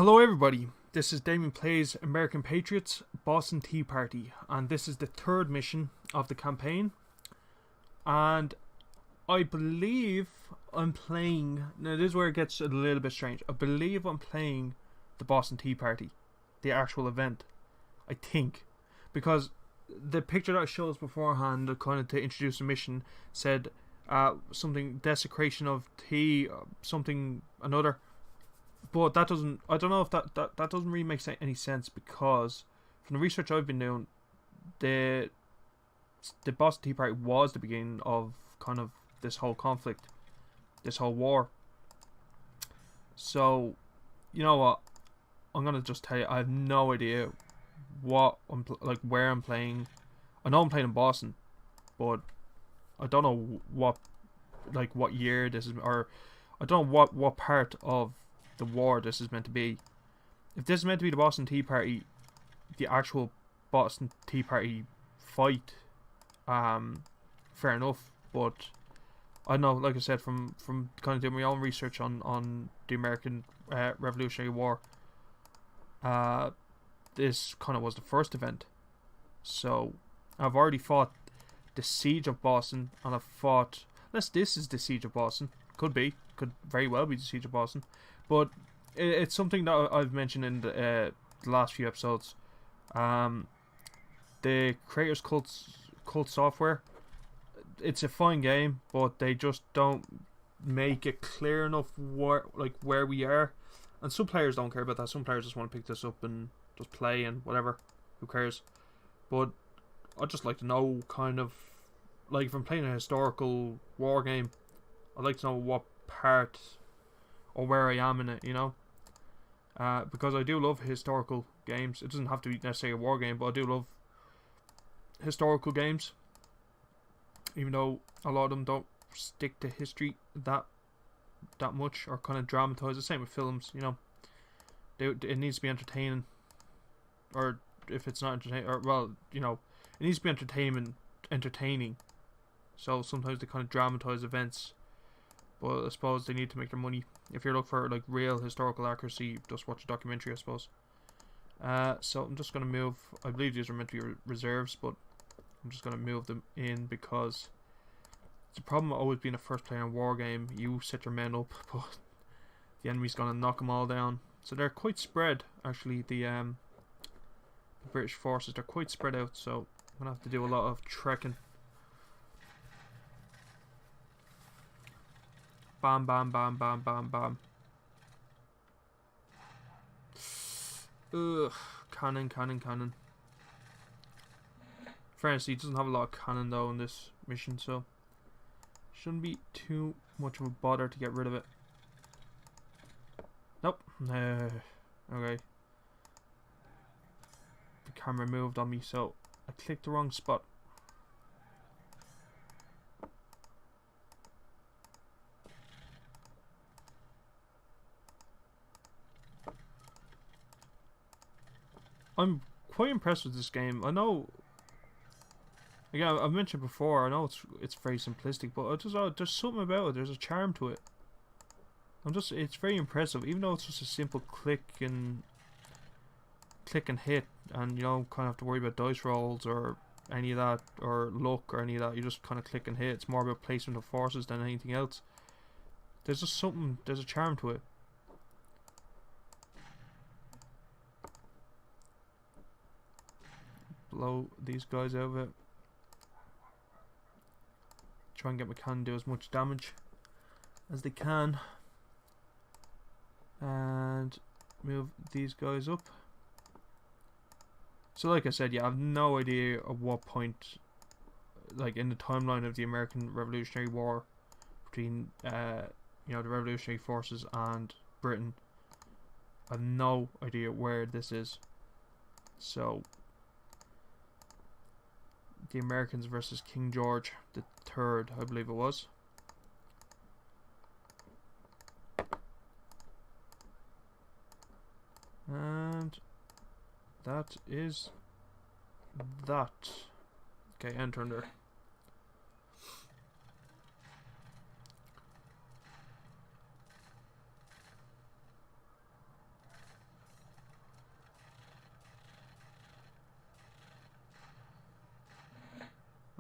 Hello everybody, this is Damien Plays American Patriots, Boston Tea Party, and this is the third mission of the campaign, and I believe I'm playing, now this is where it gets a little bit strange, I believe I'm playing the Boston Tea Party, the actual event, I think, because the picture that I showed us beforehand, kind of to introduce the mission, said something, desecration of tea, something, another. But that doesn't, I don't know if that doesn't really make any sense, because from the research I've been doing, the Boston Tea Party was the beginning of kind of this whole conflict, this whole war. So, you know what, I'm going to just tell you, I have no idea what I'm, like where I'm playing. I know I'm playing in Boston, but I don't know what year this is, or I don't know what part of the war this is meant to be. If this is meant to be the Boston Tea Party, the actual Boston Tea Party fight, fair enough, but I know, like I said, from kind of doing my own research on the American Revolutionary War, this kind of was the first event. So I've already fought the Siege of Boston, and I've fought, unless this is the Siege of Boston, could very well be the Siege of Boston. But it's something that I've mentioned in the last few episodes. The creators Cult Software, it's a fine game, but they just don't make it clear enough where we are. And some players don't care about that. Some players just want to pick this up and just play and whatever. Who cares? But I'd just like to know, kind of, like if I'm playing a historical war game, I'd like to know what part or where I am in it, you know, because I do love historical games. It doesn't have to be necessarily a war game, but I do love historical games, even though a lot of them don't stick to history that much, or kind of dramatize. The same with films, you know. It needs to be entertaining, or if it's not entertaining, or well, you know, it needs to be entertaining. So sometimes they kind of dramatize events. But I suppose they need to make their money. If you're looking for like real historical accuracy, just watch a documentary, I suppose. So I'm just going to move. I believe these are meant to be reserves, but I'm just going to move them in, because it's a problem always being a first player in a war game. You set your men up, but the enemy's going to knock them all down. So they're quite spread, actually. The British forces, they're quite spread out. So I'm going to have to do a lot of trekking. Bam, bam, bam, bam, bam, bam. Ugh. Cannon. Fairness, he doesn't have a lot of cannon though in this mission, so shouldn't be too much of a bother to get rid of it. Nope. Okay. The camera moved on me, so I clicked the wrong spot. I'm quite impressed with this game. I know, again, I've mentioned before, I know it's very simplistic, but there's something about it. There's a charm to it. It's very impressive, even though it's just a simple click and hit, and you don't kind of have to worry about dice rolls or any of that, or luck or any of that. You just kind of click and hit. It's more about placement of forces than anything else. There's just something. There's a charm to it. Blow these guys out of it. Try and get my cannon to do as much damage as they can. And move these guys up. So like I said, yeah, I have no idea at what point, like in the timeline of the American Revolutionary War, between you know, the revolutionary forces and Britain, I have no idea where this is. So the Americans versus King George the Third, I believe it was. And that is that. Okay, enter there.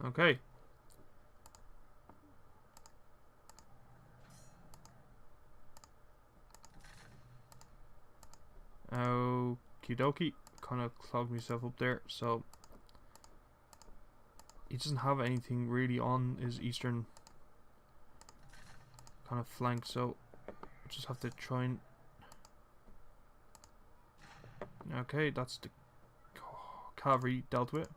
Okay. Okie dokie. Kind of clogged myself up there. So he doesn't have anything really on his eastern kind of flank. So just have to try and. Okay, that's the cavalry dealt with.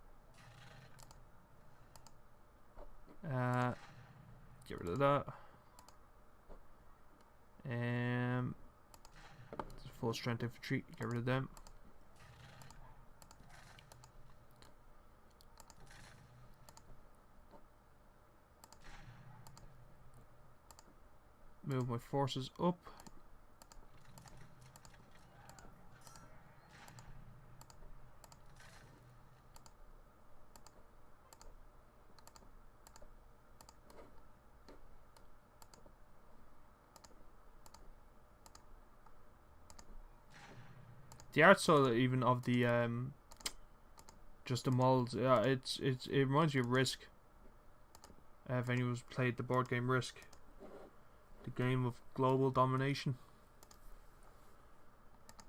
Get rid of that. Full strength infantry. Get rid of them. Move my forces up. The art style even of the just the models, yeah, it reminds you of Risk. If anyone's played the board game Risk, the game of global domination.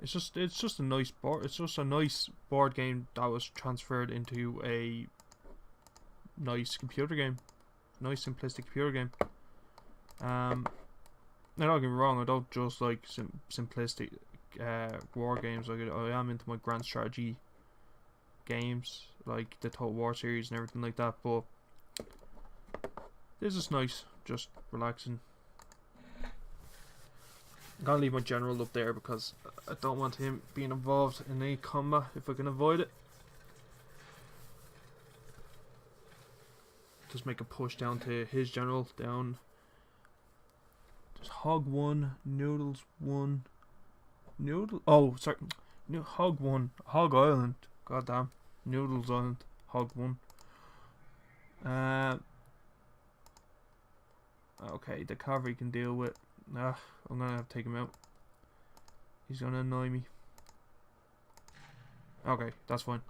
It's just a nice board. It's just a nice board game that was transferred into a nice computer game, nice simplistic computer game. Now don't get me wrong, I don't just like simplistic war games. Like I am into my grand strategy games, like the Total War series and everything like that. But this is nice, just relaxing. I'm gonna leave my general up there because I don't want him being involved in any combat if I can avoid it. Just make a push down to his general down. There's Hog 1, Noodles 1, Noodle. Oh, sorry, Hog 1, Hog Island. Goddamn, Noodles Island, Hog 1. Okay, the cavalry can deal with. I'm gonna have to take him out. He's gonna annoy me. Okay, that's fine.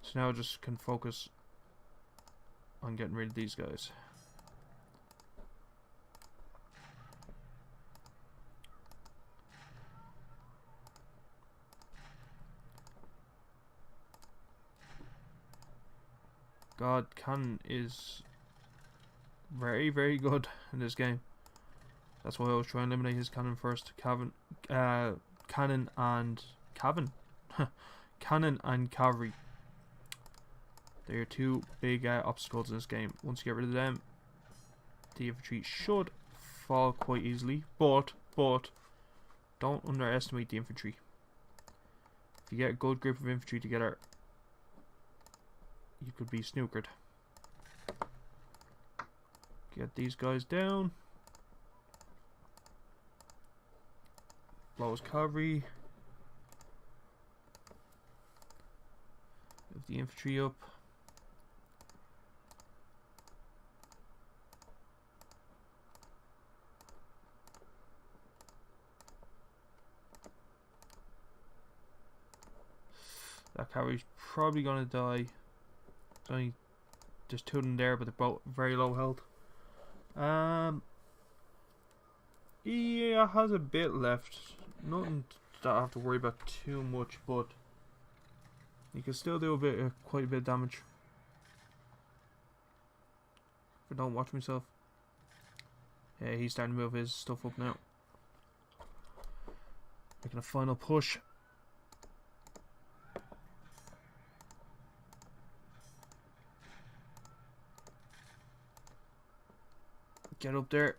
So now I just can focus on getting rid of these guys. God, Cannon is very, very good in this game. That's why I was trying to eliminate his cannon first. Cannon and Cavan. Cannon and cavalry. They are two big obstacles in this game. Once you get rid of them, the infantry should fall quite easily. But don't underestimate the infantry. If you get a good group of infantry together, you could be snookered. Get these guys down. Blow his cavalry. Move the infantry up. That cavalry's probably gonna die. There's two of them there, but they're both very low health. Yeah, has a bit left. Nothing that I have to worry about too much, but you can still do quite a bit of damage. If I don't watch myself. Yeah, he's starting to move his stuff up now. Making a final push. Get up there.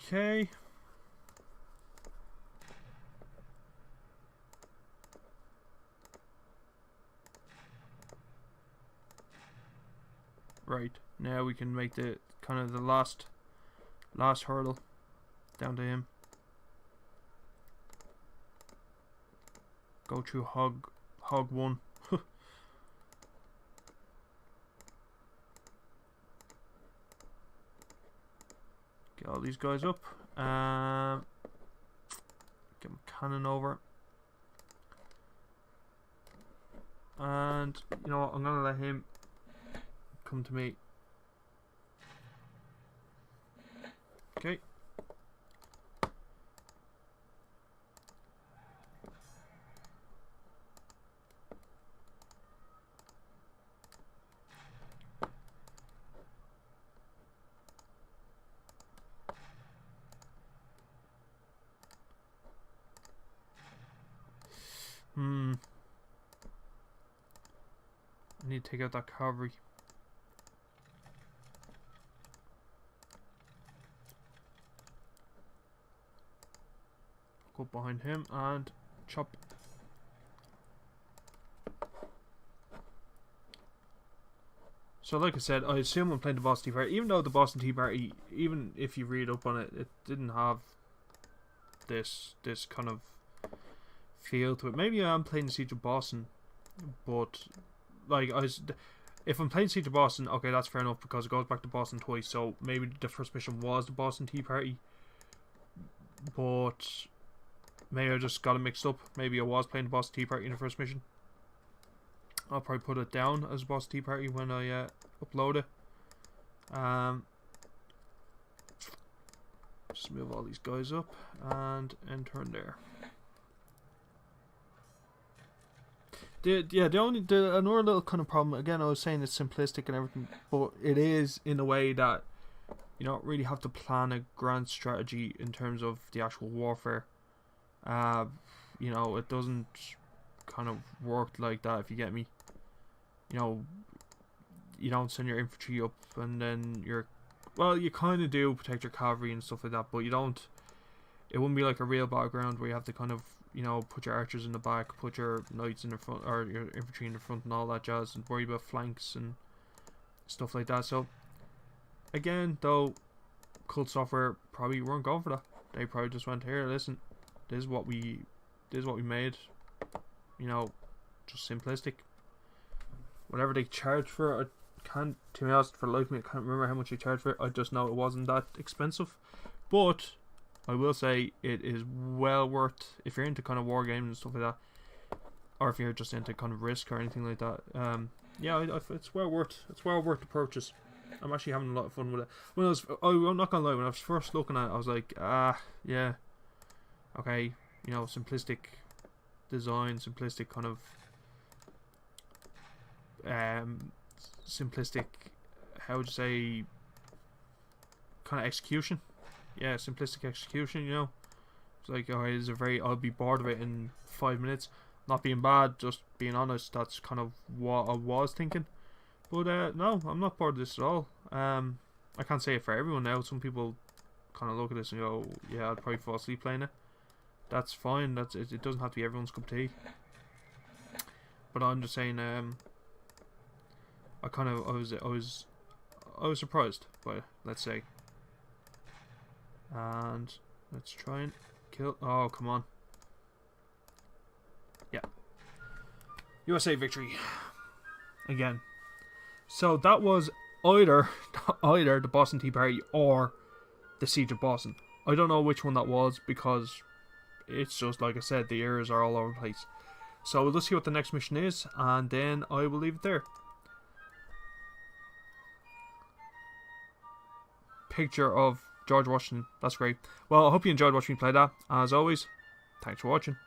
Okay. Right, now we can make the kind of the last hurdle down to him. Go through Hog 1. Get all these guys up. cannon over. And, you know what, I'm going to let him come to me. Okay. I need to take out that cavalry. Go behind him and chop. So like I said, I assume I'm playing the Boston Tea Party, even though the Boston Tea Party, even if you read up on it, it didn't have this kind of feel to it. Maybe I am playing the Siege of Boston, but like if I'm playing Siege of Boston, okay, that's fair enough because it goes back to Boston twice. So maybe the first mission was the Boston Tea Party, but maybe I just got it mixed up. Maybe I was playing the Boston Tea Party in the first mission. I'll probably put it down as Boston Tea Party when I upload it. Just move all these guys up and enter in there. Another little kind of problem, again, I was saying it's simplistic and everything, but it is in a way that you don't really have to plan a grand strategy in terms of the actual warfare. You know, it doesn't kind of work like that, if you get me. You know, you don't send your infantry up and then well, you kind of do protect your cavalry and stuff like that, but you don't. It wouldn't be like a real battleground where you have to kind of, you know, put your archers in the back, put your knights in the front, or your infantry in the front and all that jazz, and worry about flanks and stuff like that. So again, though, Cult Software probably weren't going for that. They probably just went, here, listen, this is what we made, you know, just simplistic. Whatever they charge for it, to be honest, for the life of me, I can't remember how much they charged for it. I just know it wasn't that expensive, but I will say it is well worth, if you're into kind of war games and stuff like that, or if you're just into kind of Risk or anything like that. Yeah, it's well worth the purchase. I'm actually having a lot of fun with it. I'm not gonna lie, when I was first looking at it, I was like, yeah, okay, you know, simplistic design, simplistic kind of simplistic, how would you say, kind of execution. Yeah, simplistic execution, you know. It's like, alright, this is I'll be bored of it in 5 minutes. Not being bad, just being honest, that's kind of what I was thinking. But no, I'm not bored of this at all. I can't say it for everyone now. Some people kind of look at this and go, yeah, I'd probably fall asleep playing it. That's fine, it doesn't have to be everyone's cup of tea. But I'm just saying, I was surprised by it, let's say. And let's try and kill. Oh, come on. Yeah. USA victory. Again. So that was either the Boston Tea Party or the Siege of Boston. I don't know which one that was because it's just, like I said, the errors are all over the place. So we'll just see what the next mission is, and then I will leave it there. Picture of George Washington. That's great. Well, I hope you enjoyed watching me play that. As always, thanks for watching.